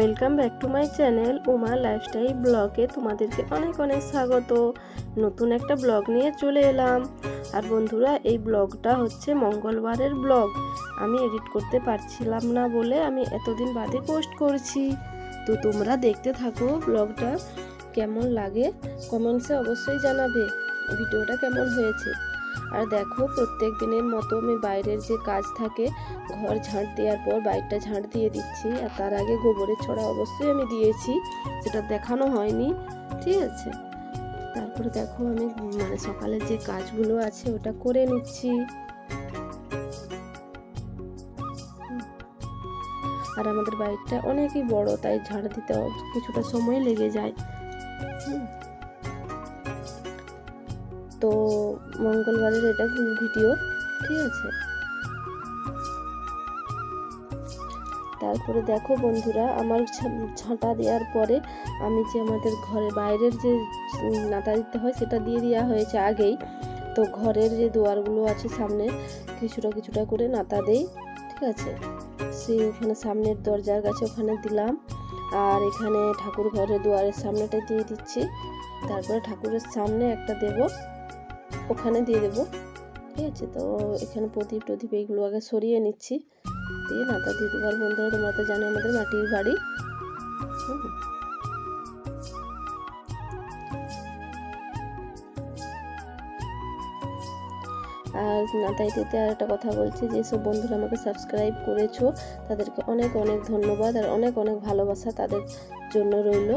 Welcome back to my channel Uma lifestyle ব্লগে তোমাদেরকে অনেক অনেক স্বাগত। নতুন একটা ব্লগ নিয়ে চলে এলাম। আর বন্ধুরা, এই ব্লগটা হচ্ছে মঙ্গলবারের ব্লগ। আমি এডিট করতে পারছিলাম না বলে আমি এতদিন বাদে পোস্ট করছি। তো তোমরা দেখতে থাকো ব্লগটা। কেমন লাগে কমেন্টসে অবশ্যই জানাবে ভিডিওটা কেমন হয়েছে। আর দেখো, প্রত্যেক দিনের মতো আমি বাইরের যে কাজ থাকে, ঘর ঝাঁট দেওয়ার পর বাইরটা ঝাঁট দিয়ে দিচ্ছি। আর তার আগে গোবরের ছড়া অবশ্যই আমি দিয়েছি, সেটা দেখানো হয়নি, ঠিক আছে। তারপরে দেখো, আমি সকালের যে কাজগুলো আছে ওটা করে নিচ্ছি। আর আমাদের বাড়িটা অনেকই বড়, তাই ঝাড় দিতে কিছুটা সময় লেগে যায়। তো মঙ্গলবারের এটা ভিডিও, ঠিক আছে। তারপরে দেখো বন্ধুরা, আমার ঝাঁটা দেওয়ার পরে আমি যে আমাদের ঘরে বাইরের যে নাতা দিতে হয় সেটা দিয়ে দেওয়া হয়েছে আগেই। তো ঘরের যে দুয়ারগুলো আছে সামনে কিছুটা করে নাতা দেই, ঠিক আছে। ওখানে সামনের দরজার কাছে ওখানে দিলাম। আর এখানে ঠাকুর ঘরের দুয়ারের সামনেটা দিয়ে দিচ্ছি। তারপরে ঠাকুরের সামনে একটা দেব, ওখানে দিয়ে দেবো, ঠিক আছে। তো এখানে প্রদীপ এইগুলো আগে সরিয়ে নিচ্ছি, দিয়ে নাতা দিয়ে দেবো। আর বন্ধুরা, তোমরা তো জানো আমাদের মাটির বাড়ি। আর নাতাই দিতে আর একটা কথা বলছি, যেসব বন্ধুরা আমাকে সাবস্ক্রাইব করেছো তাদেরকে অনেক অনেক ধন্যবাদ আর অনেক অনেক ভালোবাসা তাদের জন্য রইল।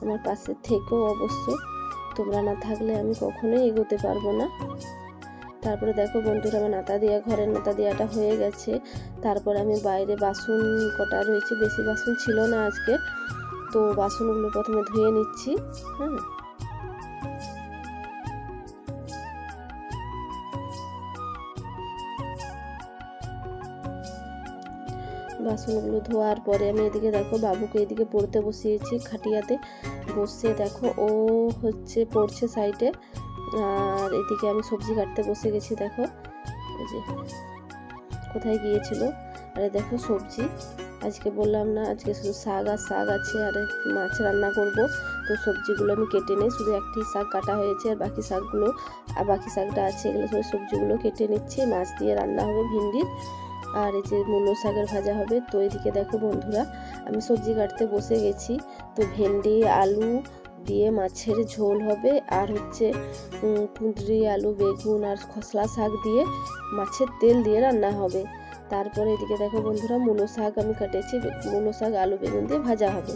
আমার পাশে থেকেও অবশ্য, তোমরা না থাকলে আমি কখনোই এগোতে পারবো না। তারপরে দেখো বন্ধুরা, আমার নাতা দেওয়া, ঘরের নাতা দেওয়াটা হয়ে গেছে। তারপর আমি বাইরে বাসন কটা রয়েছে, বেশি বাসন ছিল না আজকে, তো বাসনগুলো প্রথমে ধুয়ে নিচ্ছি। বাসনগুলো ধোয়ার পরে আমি এদিকে দেখো বাবুকে এদিকে পড়তে বসিয়েছি, খাটিয়াতে বসে দেখো ও হচ্ছে পড়ছে সাইডে। আর এদিকে আমি সবজি কাটতে বসে গেছি। দেখো এই যে কোথায় গিয়েছিল। আরে দেখো সবজি, আজকে বললাম না আজকে শুধু শাক আর শাক আছে, আর মাছ রান্না করব। তো সবজিগুলো আমি কেটে নিই, শুধু একটি শাক কাটা হয়েছে আর বাকি শাকটা আছে, এগুলো সব সবজিগুলো কেটে নিচ্ছি। মাছ দিয়ে রান্না হবে ভিন্ডির, আর এই যে মূলো শাকের ভাজা হবে। তো এদিকে দেখো বন্ধুরা, আমি সবজি কাটতে বসে গেছি। তো ভেন্ডি আলু দিয়ে মাছের ঝোল হবে, আর হচ্ছে কুঁদরি আলু বেগুন আর খসলা শাক দিয়ে মাছের তেল দিয়ে রান্না হবে। তারপরে এদিকে দেখো বন্ধুরা, মূলো শাক আমি কাটেছি, মূলো শাক আলু বেগুন দিয়ে ভাজা হবে,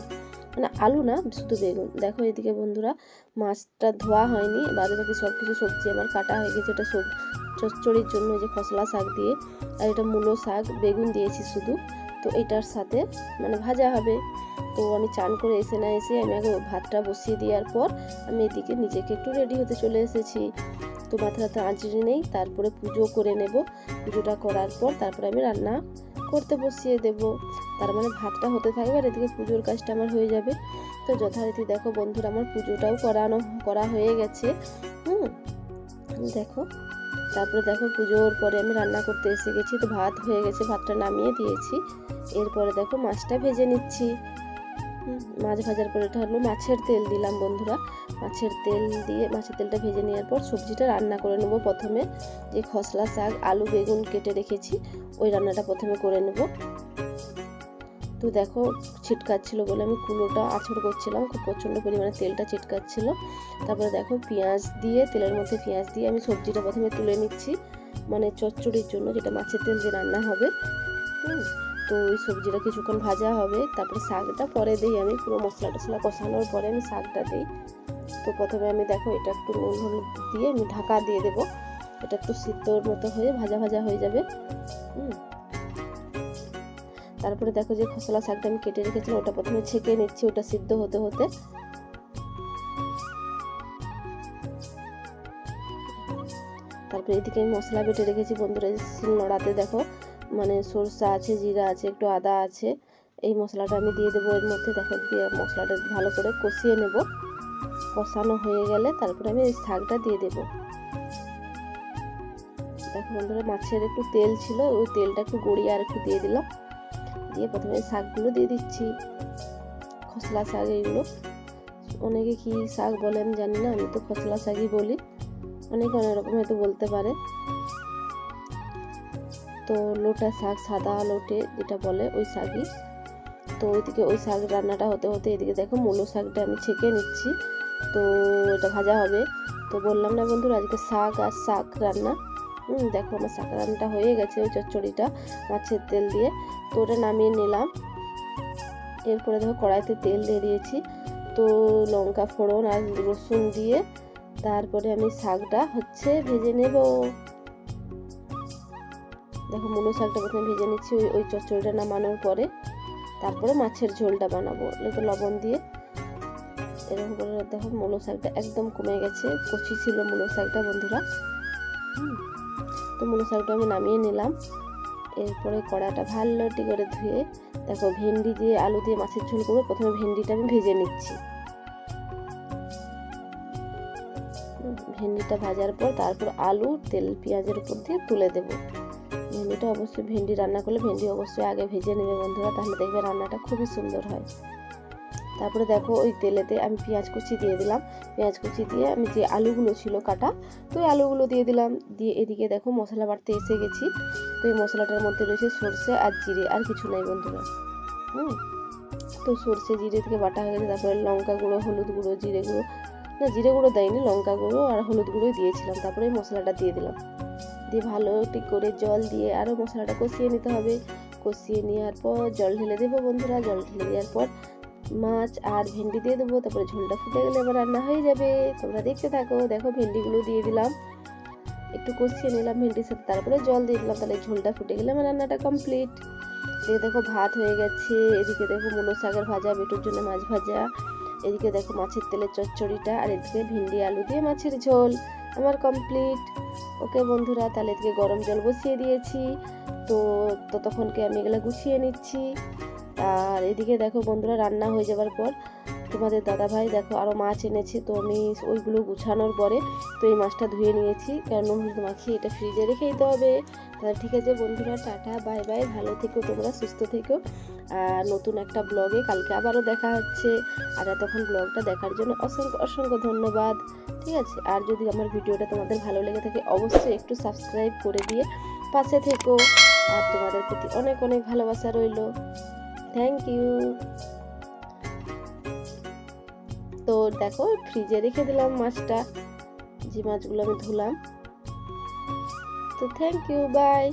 মানে আলু না শুধু বেগুন। দেখো এদিকে বন্ধুরা, মাছটা ধোয়া হয়নি, বাদে বাকি সব কিছু সবজি আমার কাটা হয়ে গেছে। এটা চচ্চড়ির জন্য এই যে খসলা শাক দিয়ে, আর এটা মূলো শাক বেগুন দিয়েছি শুধু। তো এটার সাথে ভাজা হবে। তো আমি চান করে এসে আমি আগে ভাতটা বসিয়ে দেওয়ার পর আমি এদিকে নিজেকে একটু রেডি হতে চলে এসেছি। তো মাথাতে আঁচড়ে নেই, তারপরে পুজো করে নেব। পুজোটা করার পর তারপরে আমি রান্না করতে বসিয়ে দেব। তার ভাতটা হতে থাকবে আর এদিকে পুজোর কাজটা আমার হয়ে যাবে। তো যথারীতি দেখো বন্ধুরা, আমার পুজোটাও করা হয়ে গেছে। দেখো, তারপরে দেখো পুজোর পরে আমি রান্না করতে এসে গেছি। তো ভাত হয়ে গেছে, ভাতটা নামিয়ে দিয়েছি। এরপরে দেখো মাছটা ভেজে নিচ্ছি। মাছ ভাজার পরে এটা হলো মাছের তেল দিলাম বন্ধুরা। মাছের তেলটা ভেজে নেওয়ার পর সবজিটা রান্না করে নেব। প্রথমে যে খসলা শাক আলু বেগুন কেটে রেখেছি ওই রান্নাটা প্রথমে করে নেব। তো দেখো ছিটকাচ্ছিল বলে আমি কুলোটা আঁচড় করছিলাম, খুব প্রচণ্ড পরিমাণে তেলটা ছিটকাচ্ছিল। তারপরে দেখো তেলের মধ্যে পেঁয়াজ দিয়ে আমি সবজিটা প্রথমে তুলে নিচ্ছি, চচ্চড়ির জন্য যেটা মাছের তেল দিয়ে রান্না হবে। তো ওই সবজিটা কিছুক্ষণ ভাজা হবে, তারপরে শাকটা পরে দিই। আমি পুরো মশলা টশলা কষানোর পরে আমি শাকটা দিই। তো প্রথমে আমি দেখো এটা একটু নুন হলুদ দিয়ে আমি ঢাকা দিয়ে দেবো। এটা একটু সিদ্ধর মতো হয়ে ভাজা হয়ে যাবে। তারপরে দেখো যে খসলা শাকটা আমি কেটে রেখেছিলাম ওটা প্রথমে ছেঁকে নিচ্ছি, ওটা সিদ্ধ হতে হতে। তারপরে এদিকে আমি মশলা বেটে রেখেছি বন্ধুরা, শিলনোড়াতে দেখো সরষা আছে, জিরা আছে, একটু আদা আছে। এই মশলাটা আমি দিয়ে দেবো এর মধ্যে। দেখো দিয়ে মশলাটা ভালো করে কষিয়ে নেব। কষানো হয়ে গেলে তারপরে আমি এই শাকটা দিয়ে দেবো। দেখো বন্ধুরা, মাছের একটু তেল ছিল, ওই তেলটা একটু গড়িয়ে আর একটু দিয়ে দিলাম। দিয়ে প্রথমে শাকগুলো দিয়ে দিচ্ছি, খসলা শাক এগুলো। অনেকে কি শাক বলে আমি জানি না, আমি তো খসলা শাকই বলি, অনেকে অনেক রকম হয়তো বলতে পারে। তো লোটা শাক, সাদা লোটে যেটা বলে ওই শাকই। তো ওইদিকে ওই শাক রান্নাটা হতে হতে এদিকে দেখো মূলো শাকটা আমি ছেঁকে নিচ্ছি। তো এটা ভাজা হবে। তো বললাম না বন্ধুরা আজকে শাক আর শাক রান্না। দেখো আমার শাক রান্নাটা হয়ে গেছে, ওই চচ্চড়িটা মাছের তেল দিয়ে। তো ওটা নামিয়ে নিলাম। এরপরে দেখো কড়াইতে তেল দিয়ে দিয়েছি। তো লঙ্কা ফোড়ন আর রসুন দিয়ে তারপরে আমি শাকটা হচ্ছে ভেজে নেব। দেখো মূলো শাকটা প্রথমে ভেজে নিচ্ছি ওই চচ্চড়িটা নামানোর পরে। তারপরে মাছের ঝোলটা বানাবো, তো লবণ দিয়ে এরকম করে। দেখো মূলো শাকটা একদম কমে গেছে, কচি ছিল মূলো শাকটা বন্ধুরা। তো মূলো শাকটা আমি নামিয়ে নিলাম। এরপরে কড়াটা ভালোটি করে ধুয়ে দেখো ভেন্ডি দিয়ে আলু দিয়ে মাছের ঝোল করবো। প্রথমে ভেন্ডিটা আমি ভেজে নিচ্ছি। ভেন্ডিটা ভাজার পর তারপর আলু তেল পেঁয়াজের উপর দিয়ে তুলে দেবো। ভেন্ডিটা অবশ্যই, ভেন্ডি রান্না করলে ভেন্ডি অবশ্যই আগে ভেজে নেবে বন্ধুরা, তাহলে দেখবে রান্নাটা খুবই সুন্দর হয়। তারপরে দেখো ওই তেলেতে আমি পেঁয়াজ কুচি দিয়ে দিলাম। পেঁয়াজ কুচি দিয়ে আমি যে আলুগুলো ছিল কাটা, তো ওই আলুগুলো দিয়ে দিলাম। দিয়ে এদিকে দেখো মশলা বাটতে এসে গেছি। তো এই মশলাটার মধ্যে রয়েছে সর্ষে আর জিরে, আর কিছু নাই বন্ধুরা। তো সর্ষে জিরে থেকে বাটা হয়ে গেছে। তারপরে লঙ্কা গুঁড়ো, হলুদ গুঁড়ো, জিরে গুঁড়ো, না জিরে গুঁড়ো দেয়নি, লঙ্কা গুঁড়ো আর হলুদ গুঁড়োই দিয়েছিলাম। তারপরে এই মশলাটা দিয়ে দিলাম। দিয়ে ভালো ঠিক করে জল দিয়ে আরও মশলাটা কষিয়ে নিতে হবে। কষিয়ে নেওয়ার পর জল ঢেলে দেবো বন্ধুরা। জল ঢেলে দেওয়ার পর মাছ আর ভেন্ডি দিয়ে দেবো। তারপরে ঝোলটা ফুটে গেলে এবার রান্না হয়ে যাবে। তোমরা দেখতে থাকো। দেখো ভেন্ডিগুলো দিয়ে দিলাম, একটু কষিয়ে নিলাম ভেন্ডির সাথে, তারপরে জল দিয়ে দিলাম। তাহলে ঝোলটা ফুটে গেলে আমার রান্নাটা কমপ্লিট। এদিকে দেখো ভাত হয়ে গেছে। এদিকে দেখো মূলো শাকের ভাজা, বেটুর জন্য মাছ ভাজা। এদিকে দেখো মাছের তেলের চচ্চড়িটা, আর এদিকে ভেন্ডি আলু দিয়ে মাছের ঝোল আমার কমপ্লিট। ওকে বন্ধুরা, তাহলে এদিকে গরম জল বসিয়ে দিয়েছি। তো ততক্ষণকে আমি এগুলো গুছিয়ে নিচ্ছি। আর এদিকে দেখো বন্ধুরা রান্না হয়ে যাবার পর তোমাদের দাদাভাই দেখো আরও মাছ এনেছে। তো আমি ওইগুলো গুছানোর পরে তো এই মাছটা ধুয়ে নিয়েছি, কারণ নুন হলুদ মাখিয়ে এটা ফ্রিজে রেখে দিতে হবে। তাহলে ঠিক আছে বন্ধুরা, টাটা বাই বাই, ভালো থেকো তোমরা, সুস্থ থেকো। আর নতুন একটা ব্লগে কালকে আবারও দেখা হচ্ছে। আর এতক্ষণ ব্লগটা দেখার জন্য অসংখ্য অসংখ্য ধন্যবাদ। ঠিক আছে, আর যদি আমার ভিডিওটা তোমাদের ভালো লেগে থাকে অবশ্যই একটু সাবস্ক্রাইব করে দিয়ে পাশে থেকো। আর তোমাদের প্রতি অনেক অনেক ভালোবাসা রইল। Thank you. তো দেখো ফ্রিজে রেখে দিলাম মাছটা, যে মাছগুলো আমি ধুলাম। তো থ্যাংক ইউ, বাই।